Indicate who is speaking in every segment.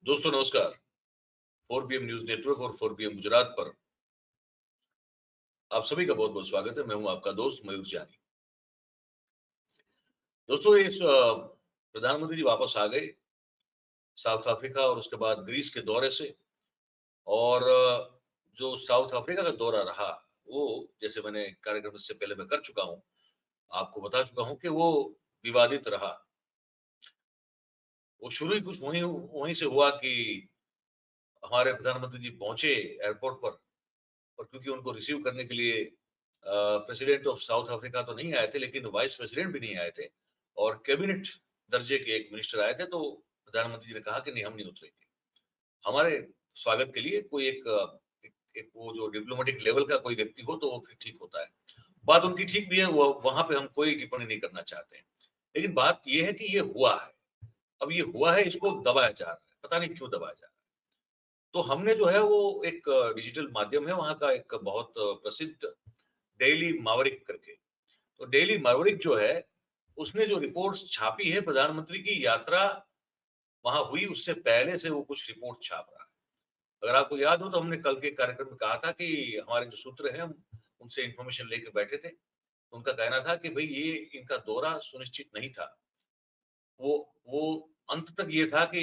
Speaker 1: दोस्तों नमस्कार। 4 PM news network और 4 पीएम गुजरात पर आप सभी का बहुत-बहुत स्वागत है। मैं हूं आपका दोस्त मयूर जानी। दोस्तों इस प्रधानमंत्री जी वापस आ गए साउथ अफ्रीका और उसके बाद ग्रीस के दौरे से और जो साउथ अफ्रीका का दौरा रहा, वो जैसे मैंने कार्यक्रम इससे पहले मैं कर चुका हूं, आपको बता चुका हूं कि वो विवादित रहा। वो शुरू ही कुछ वहीं वहीं से हुआ कि हमारे प्रधानमंत्री जी पहुंचे एयरपोर्ट पर और क्योंकि उनको रिसीव करने के लिए प्रेसिडेंट ऑफ साउथ अफ्रीका तो नहीं आए थे, लेकिन वाइस प्रेसिडेंट भी नहीं आए थे और कैबिनेट दर्जे के एक मिनिस्टर आए थे, तो प्रधानमंत्री जी ने कहा कि नहीं हम नहीं उतरेंगे। हमारे स्वागत के लिए कोई एक वो जो डिप्लोमेटिक लेवल का कोई व्यक्ति हो तो वो फिर ठीक होता है। बात उनकी ठीक भी है, वो वहाँ पे हम कोई टिप्पणी नहीं करना चाहते हैं। लेकिन बात ये है कि ये हुआ है। अब ये हुआ है, इसको दबाया जा रहा है। पता नहीं क्यों दबाया जा रहा है। तो हमने जो है वो एक डिजिटल माध्यम है, वहाँ का एक बहुत प्रसिद्ध डेली मावरिक करके। तो डेली मावरिक जो है, उसने जो रिपोर्ट्स छापी है प्रधानमंत्री की यात्रा वहाँ हुई उससे पहले से वो कुछ रिपोर्ट छाप रहा है। अगर आपको याद हो तो हमने कल के कार्यक्रम में कहा था कि हमारे जो सूत्र हैं, हम उनसे इन्फॉर्मेशन लेके बैठे थे। उनका कहना था कि भई ये इनका दौरा सुनिश्चित नहीं था। वो वो अंत तक ये था कि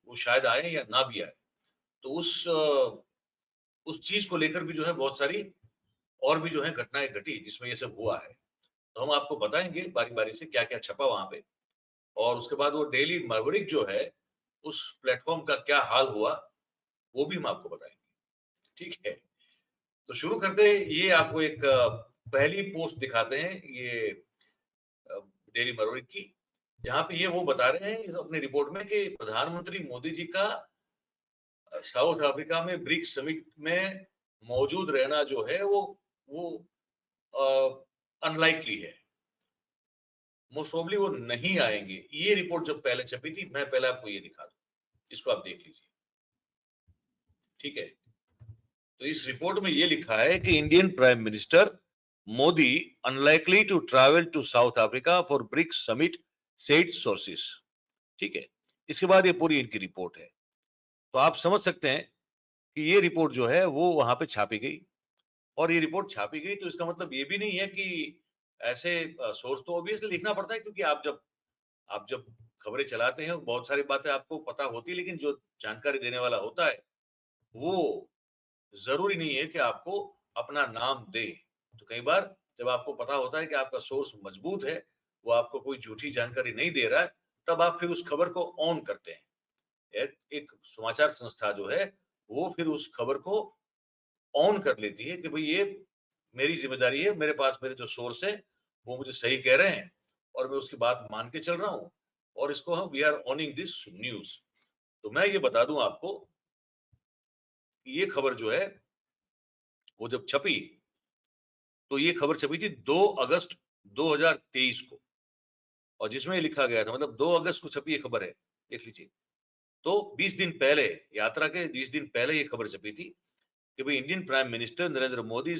Speaker 1: वो शायद आए या ना भी आए। तो उस चीज़ को लेकर भी जो है बहुत सारी और भी जो है घटनाएँ घटी जिसमें ये सब हुआ है। तो हम आपको बताएँगे बारी-बारी से क्या-क्या छपा वहाँ पे और उसके बाद वो डेली मरवरिक जो है, उस प्लेटफ़ॉर्म का क्या हाल हुआ, वो भी हम आपको बताएँगे। ठीक है? तो शुरू करते हैं, ये आपको एक पहली पोस्ट दिखाते हैं ये अ, डेली मरवरिक की, जहाँ पे ये वो बता रहे हैं इस अपनी रिपोर्ट में कि प्रधानमंत्री मोदी जी का साउथ अफ्रीका में ब्रिक्स समिट में मौजूद रहना जो है वो अनलाइकली है। मोस्ट प्रोबेबली वो नहीं आएँगे। ये रिपोर्ट जब पहले छपी थी, मैं पहले आपको ये दिखा दूँ। इसको आप देख लीजिए, ठीक है? तो इस रिपोर्ट में ये लिखा है कि Indian prime minister Modi unlikely to travel to South Africa for BRICS summit said sources. ठीक है? इसके बाद ये पूरी इनकी रिपोर्ट है। तो आप समझ सकते हैं कि ये रिपोर्ट जो है वो वहाँ पे छापी गई और ये रिपोर्ट छापी गई तो इसका मतलब ये भी नहीं है कि ऐसे सोर्स तो ऑब्वियसली लिखना पड़ता है क्योंकि आप जब खबरें चलाते हैं, बहुत सारी बातें आपको पता होती है, लेकिन जो जानकारी देने वाला होता है, वो ज़रूरी नहीं है कि आपको अपना नाम दे। तो कई बार जब आपको पता होता है कि आपका सोर्स मजबूत है, वो आपको कोई झूठी जानकारी नहीं दे रहा है, तब आप फिर उस खबर को ऑन करते हैं। एक एक समाचार संस्था जो है, वो फिर उस खबर को ऑन कर लेती है कि भई ये मेरी ज़िम्मेदारी है, मेरे पास मेरे जो सोर्स है, वो मुझे सही कह रहे हैं और मैं उसकी बात मान के चल रहा हूँ और इसको हम we are owning this news. तो मैं ये बता दूँ आपको कि ये खबर जो है, वो जब छपी, तो ये खबर छपी थी 2 अगस्त 2023 को और जिसमें ये लिखा गया था मतलब 2 अगस्त को छपी ये खबर है, देख लीजिए। तो 20 दिन पहले, यात्रा के 20 दिन पहले ये खबर छपी थी कि भाई Indian prime minister Narendra Modi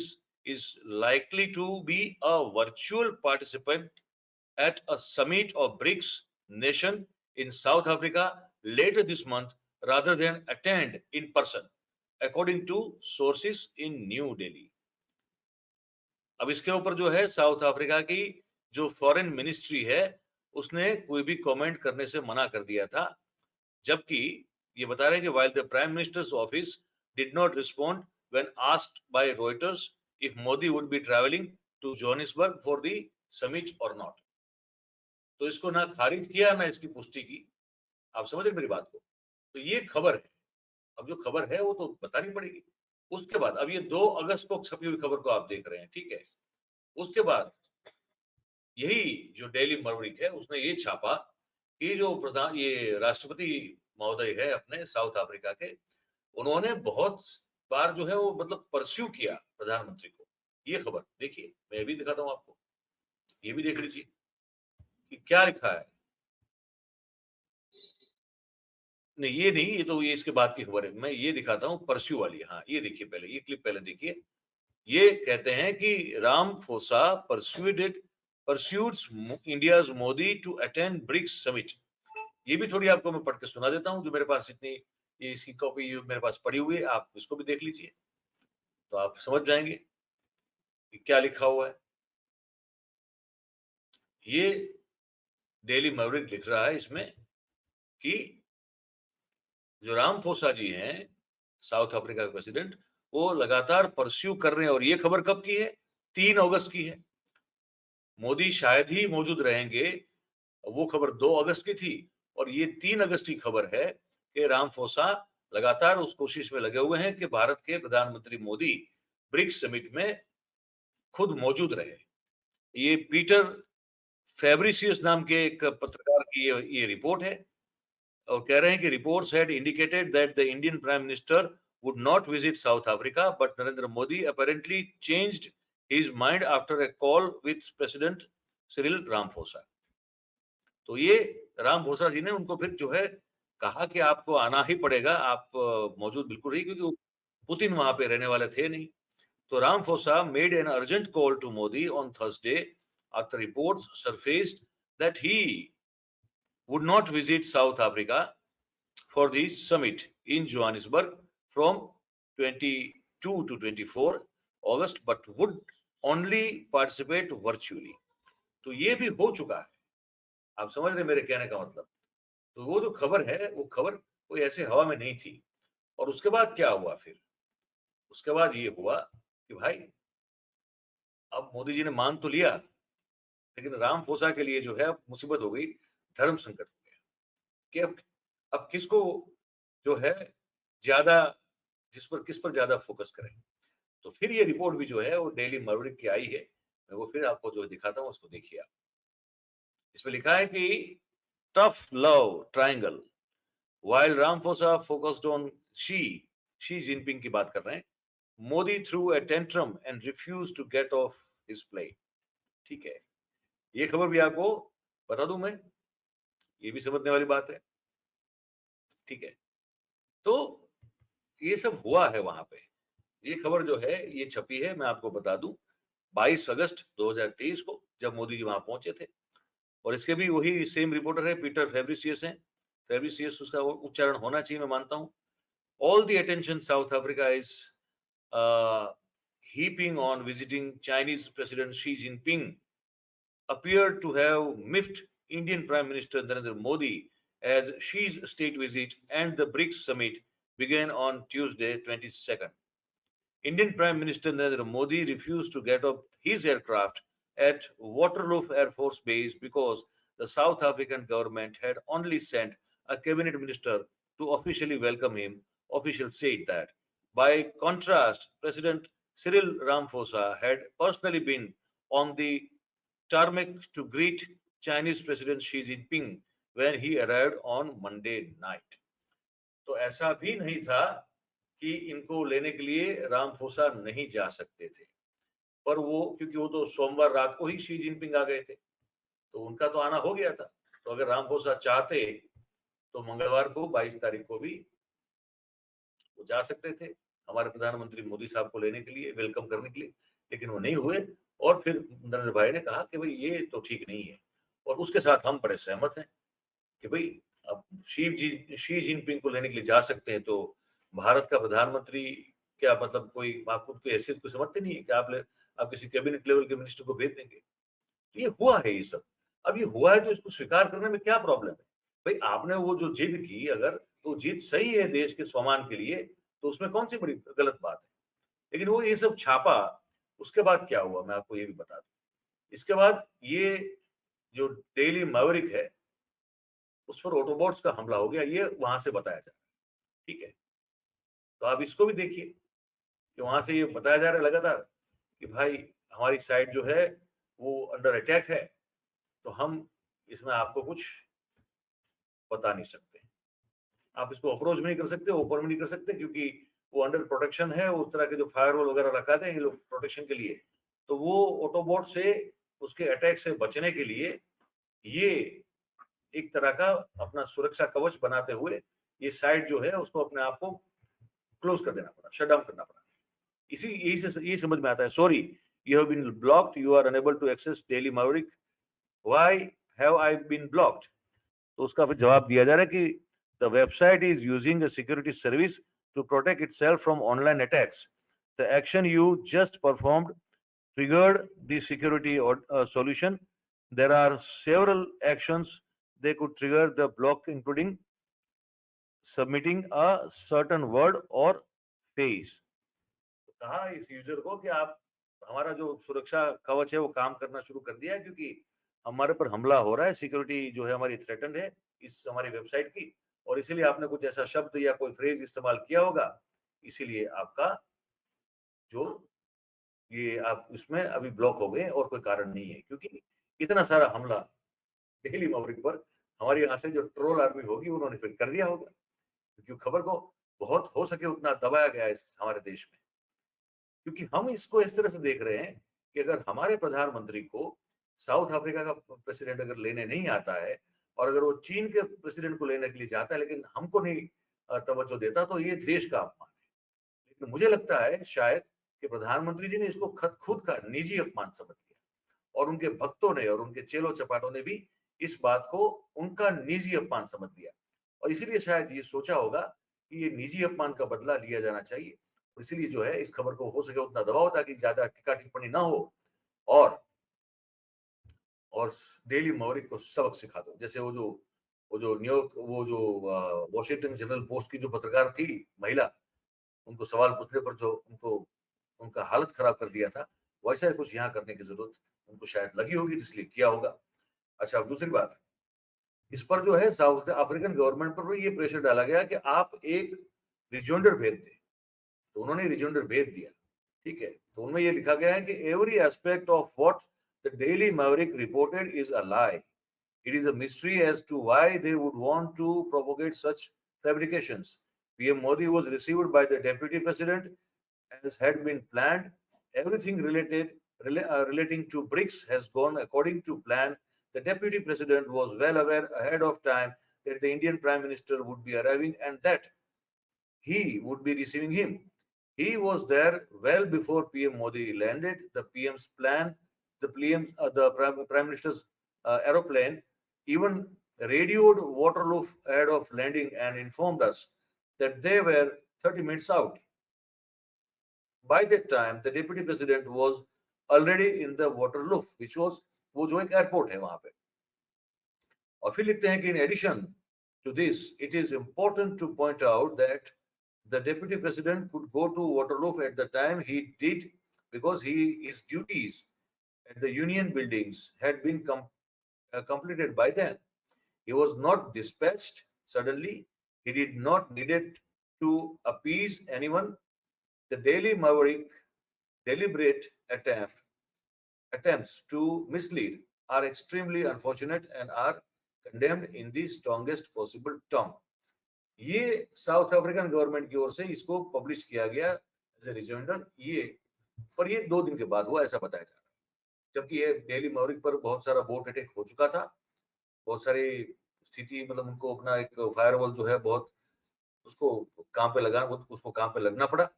Speaker 1: is likely to be a virtual participant at a summit of BRICS nation in South Africa later this month rather than attend in person, according to sources in New Delhi. अब इसके ऊपर जो है south Africa की जो foreign ministry है, उसने कोई भी कमेंट करने से मना कर दिया था। जबकि ये बता रहे हैं कि while the Prime Minister's office did not respond when asked by Reuters if Modi would be traveling to Johannesburg for the summit or not. तो इसको ना खारिज किया ना इसकी पुष्टि की। आप समझ रहे हैं मेरी बात को? तो ये खबर है। अब जो खबर है वो तो बतानी पड़ेगी। उसके बाद अब ये 2 अगस्त को छपी हुई खबर को आप देख रहे हैं, ठीक है? उसके बाद यही जो डेली मरमरिक है उसने ये छापा कि जो प्रधान ये राष्ट्रपति महोदय है अपने साउथ अफ्रीका के, उन्होंने बहुत बार जो है वो मतलब परस्यू किया प्रधानमंत्री को। ये खबर देखिए, मैं भी दिखाता हूँ आपको, ये भी देख लीजिए कि क्या लिखा है। नहीं, ये नहीं, ये तो ये इसके बाद की खबर है। मैं ये दिखाता हूँ परस्यू वाली। हाँ, ये देखिए पहले, ये क्लिप पहले देखिए। ये कहते हैं कि Ramaphosa persuades India's Modi to attend BRICS summit. ये भी थोड़ी आपको मैं पढ़ के सुना देता हूँ, जो मेरे पास इतनी ये इसकी कॉपी मेरे पास पड़ी हुई है, आप इसको भी देख लीजिए, तो आप समझ जाएंगे कि क्या लिखा हुआ है। ये डेली मैवरिक लिख रहा है इसमें कि जो रामफोसा जी हैं, साउथ अफ्रीका के प्रेसिडेंट, वो लगातार परस्यू कर रहे हैं। और ये खबर कब की है? 3 अगस्त की है। मोदी शायद ही मौजूद रहेंगे, वो खबर 2 अगस्त की थी, और ये 3 अगस्त की खबर है कि रामफोसा लगातार उस कोशिश में लगे हुए हैं कि भारत के प्रधानमंत्री मोदी ब्रिक्स समिट में खुद मौजूद रहे। ये पीटर फैब्रिसियस नाम के एक पत्रकार की ये रिपोर्ट है, और कह रहे हैं कि reports had indicated that the Indian prime minister would not visit South Africa, but Narendra Modi apparently changed his mind after a call with President Cyril Ramaphosa. तो ये रामफोसा जी ने उनको फिर जो है कहा कि आपको आना ही पड़ेगा, आप मौजूद बिल्कुल रहिए, क्योंकि पुतिन वहां पे रहने वाले थे नहीं। तो Ramaphosa made an urgent call to Modi on Thursday after reports surfaced that he would not visit South Africa for the summit in Johannesburg from 22 to 24 August, but would only participate virtually. तो ये भी हो चुका है, आप समझ रहे मेरे कहने का मतलब। तो वो जो खबर है, वो खबर कोई ऐसे हवा में नहीं थी। और उसके बाद क्या हुआ फिर? उसके बाद ये हुआ कि भाई अब मोदी जी ने मान तो लिया, लेकिन रामफोसा के लिए जो है मुसीबत हो गई, धर्म संकट हो गया कि अब किसको जो है ज्यादा, किस पर ज्यादा फोकस करें। तो फिर ये रिपोर्ट भी जो है वो डेली मैवरिक की आई है, मैं वो फिर आपको जो दिखाता हूँ उसको देखिए आप। इसमें लिखा है कि tough love triangle, while Ramaphosa focused on Xi Jinping की बात कर रहे हैं, Modi threw a tantrum and refused to get off his plane. ठीक है, ये खबर भी आपको बता दूं मैं, ये भी समझने वाली बात है। ठीक है, तो ये सब हुआ है वहां पे। ये खबर जो है ये छपी है, मैं आपको बता दूं, 22 अगस्त 2023 को, जब मोदी जी वहां पहुंचे थे। और इसके भी वही सेम रिपोर्टर है, पीटर फैब्रिसियस है। फैब्रिसियस उसका उच्चारण होना चाहिए, मैं मानता हूं। All the attention South Africa is uh, heaping on visiting Chinese President Xi Jinping appeared to have miffed Indian Prime Minister Narendra Modi as Xi's state visit and the BRICS summit began on Tuesday, 22nd. Indian Prime Minister Narendra Modi refused to get off his aircraft at Waterloo Air Force Base because the South African government had only sent a cabinet minister to officially welcome him. Officials said that. By contrast, President Cyril Ramaphosa had personally been on the tarmac to greet Chinese President Xi Jinping when he arrived on Monday night. तो ऐसा भी नहीं था कि इनको लेने के लिए रामफोसा नहीं जा सकते थे, पर वो क्योंकि वो तो सोमवार रात को ही शी जिनपिंग आ गए थे, तो उनका तो आना हो गया था। तो अगर रामफोसा चाहते तो मंगलवार को 22 तारीख को भी वो जा सकते थे हमारे प्रधानमंत्री मोदी साहब को लेने के लिए, वेलकम करने के लिए, लेकिन वो नहीं हुए। और फिर नरेंद्र भाई ने कहा कि भाई ये तो ठीक नहीं है, और उसके साथ हम बड़े सहमत हैं कि भाई अब शी जिनपिंग को लेने के लिए जा सकते हैं, तो भारत का प्रधानमंत्री क्या मतलब कोई आप उनकी हैसियत को समझते नहीं है कि आप किसी कैबिनेट लेवल के मिनिस्टर को भेज देंगे? तो ये हुआ है ये सब। अब ये हुआ है तो इसको स्वीकार करने में क्या प्रॉब्लम है? भाई आपने वो जो जिद की, अगर तो जिद सही है देश के स्वाभिमान के लिए, तो उसमें कौन सी बड़ी गलत बात है? लेकिन वो ये सब छापा, उसके बाद क्या हुआ मैं आपको ये भी बता दूं। इसके बाद ये जो डेली मैवरिक है, उस पर ऑटोबॉट्स का हमला हो गया, ये वहां से बताया जा रहा है। ठीक है, तो आप इसको भी देखिए कि वहां से ये बताया जा रहा है लगातार कि भाई हमारी साइड जो है वो अंडर अटैक है, तो हम इसमें आपको कुछ बता नहीं सकते। आप इसको अप्रोच भी नहीं कर सकते, ओपन भी नहीं कर सकते, क्योंकि वो अंडर प्रोटेक्शन है। उस तरह के जो फायरवॉल वगैरह रखा थे ये लोग प्रोटेक्शन के लिए, तो वो ऑटोबॉट से उसके अटैक से बचने के लिए ये एक तरह का अपना सुरक्षा कवच बनाते हुए ये साइट जो है उसको अपने आप को क्लोज कर देना पड़ा, शट डाउन करना पड़ा। यही से ये समझ में आता है। Sorry, you have been blocked, you are unable to access Daily Maverick, why have I been blocked? तो उसका फिर जवाब दिया जा रहा है कि
Speaker 2: The website is using a security service to protect itself from online attacks. The action you just performed triggered the security solution. There are several actions they could trigger the block, including submitting a certain word or phrase. कहा इस user को कि आप हमारा जो सुरक्षा कवच है वो काम करना शुरू कर दिया है, क्योंकि हमारे पर हमला हो रहा है, सिक्योरिटी जो है हमारी थ्रेटन है इस हमारी वेबसाइट की, और इसीलिए आपने कुछ ऐसा शब्द या कोई फ्रेज इस्तेमाल किया होगा, इसीलिए आपका जो ये आप इसमें अभी ब्लॉक हो गए और कोई कारण नहीं है, क्योंकि इतना सारा हमला डेली मवरिक पर हमारे यहाँ से जो ट्रोल आर्मी होगी उन्होंने फिर कर दिया होगा, क्योंकि खबर को बहुत हो सके उतना दबाया गया है इस हमारे देश में। क्योंकि हम इसको इस तरह से देख रहे हैं कि अगर हमारे प्रधानमंत्री को साउथ अफ्रीका का प्रेसिडेंट अगर लेने नहीं आता है, और अगर वो चीन के प्रेसिडेंट को लेने के लिए जाता है लेकिन हमको नहीं तवज्जो देता, तो ये देश का अपमान है। लेकिन मुझे लगता है शायद कि प्रधानमंत्री जी ने इसको खुद का निजी अपमान समझ लिया, और उनके भक्तों ने और उनके चेलो चपाटों ने भी इस बात को उनका निजी अपमान समझ लिया, और इसीलिए शायद ये सोचा होगा कि ये निजी अपमान का बदला लिया जाना चाहिए, और इसीलिए जो है इस खबर को हो सके उतना दबाओ ताकि ज्यादा टीका टिप्पणी ना हो, और डेली मवरिक को सबक सिखा दो। जैसे वो जो न्यूयॉर्क वो जो वॉशिंगटन जनरल पोस्ट की जो पत्रकार थी महिला, उनको सवाल पूछने पर जो उनको उनका हालत खराब कर दिया था, वैसा ही कुछ यहाँ करने की जरूरत उनको शायद लगी होगी, इसलिए किया होगा। अच्छा, अब दूसरी बात, इस पर जो है साउथ अफ्रीकन गवर्नमेंट पर भी ये प्रेशर डाला गया कि आप एक रिजोंडर भेज दें, तो उन्होंने रिजोंडर भेज दिया, ठीक है। तो उनमें ये लिखा गया है कि every aspect of what the daily Maverick reported is a lie. It is a mystery as to why they would want to propagate such fabrications. PM Modi was received by the deputy president as had been planned. Everything relating to BRICS has gone according to plan. The deputy president was well aware ahead of time that the Indian prime minister would be arriving and that he would be receiving him. He was there well before PM Modi landed. The prime minister's aeroplane even radioed Waterloo ahead of landing and informed us that they were 30 minutes out. By that time, the deputy president was already in the Waterloo, which was वो जो एक airport है वहां पे। और फिर लिखते हैं कि in addition to this, it is important to point out that the deputy president could go to Waterloo at the time he did because his duties at the union buildings had been completed by then. He was not dispatched suddenly. He did not needed to appease anyone. The Daily Maverick deliberate attempts to mislead are extremely unfortunate and are condemned in the strongest possible term. ये south African government की ओर से इसको publish किया गया as a रिजोइंडर, ये पर ये 2 दिन के बाद हुआ ऐसा बताया जा रहा है, जबकि ये डेली मवरिक पर बहुत सारा बोट अटैक हो चुका था, बहुत सारी स्थिति मतलब उनको अपना एक फायरवॉल जो है बहुत उसको काम पे लगा, उसको काम पे लगना पड़ा,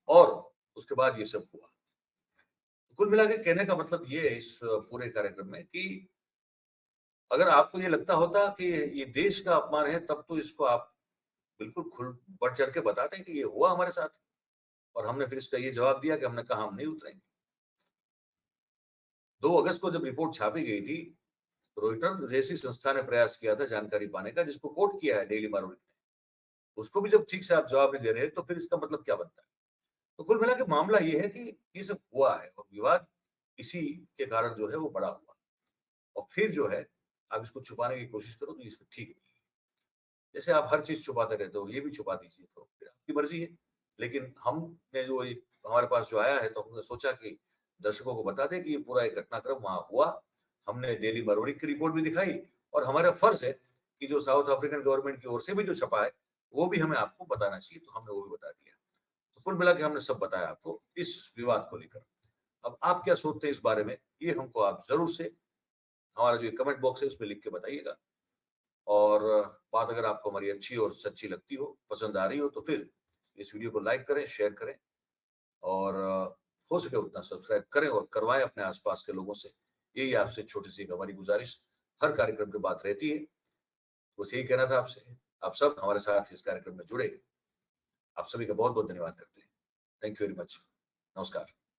Speaker 2: और उसके बाद ये सब हुआ। कुल मिला के कहने का मतलब ये है इस पूरे कार्यक्रम में कि अगर आपको ये लगता होता कि ये देश का अपमान है, तब तो इसको आप बिल्कुल बढ़ चढ़ के बताते हैं कि ये हुआ हमारे साथ, और हमने फिर इसका ये जवाब दिया कि हमने कहा हम नहीं उतरेंगे। 2 अगस्त को जब रिपोर्ट छापी गई थी, रॉयटर जैसी संस्था ने प्रयास किया था जानकारी पाने का, जिसको कोट किया है डेली मवरिक ने, उसको भी जब ठीक से आप जवाब नहीं दे रहे तो फिर इसका मतलब क्या बनता है। तो कुल मिला के मामला ये है कि ये सब हुआ है, और विवाद इसी के कारण जो है वो बड़ा हुआ, और फिर जो है आप इसको छुपाने की कोशिश करो तो इसको ठीक नहीं है। जैसे आप हर चीज छुपाते रहते हो, ये भी छुपा दीजिए तो फिर आपकी मर्जी है। लेकिन हमने जो हमारे पास जो आया है, तो हमने सोचा कि दर्शकों को बता दें कि ये पूरा एक घटनाक्रम वहां हुआ। हमने डेली मवरिक की रिपोर्ट भी दिखाई, और हमारा फर्ज है कि जो साउथ अफ्रीकन गवर्नमेंट की ओर से भी जो छपा है वो भी हमें आपको बताना चाहिए, तो हमने वो भी बता दिया। तो कुल मिला के हमने सब बताया आपको इस विवाद को लेकर। अब आप क्या सोचते हैं इस बारे में, ये हमको आप जरूर से हमारा जो कमेंट बॉक्स है उसमें लिख के बताइएगा। और बात अगर आपको हमारी अच्छी और सच्ची लगती हो, पसंद आ रही हो, तो फिर इस वीडियो को लाइक करें, शेयर करें, और हो सके उतना सब्सक्राइब करें और करवाएं अपने आसपास के लोगों से। यही आपसे छोटी सी हमारी गुजारिश हर कार्यक्रम की बात रहती है। बस यही कहना था आपसे। आप सब हमारे साथ इस कार्यक्रम में जुड़े। आप सभी का बहुत बहुत धन्यवाद करते हैं। Thank you very much. नमस्कार।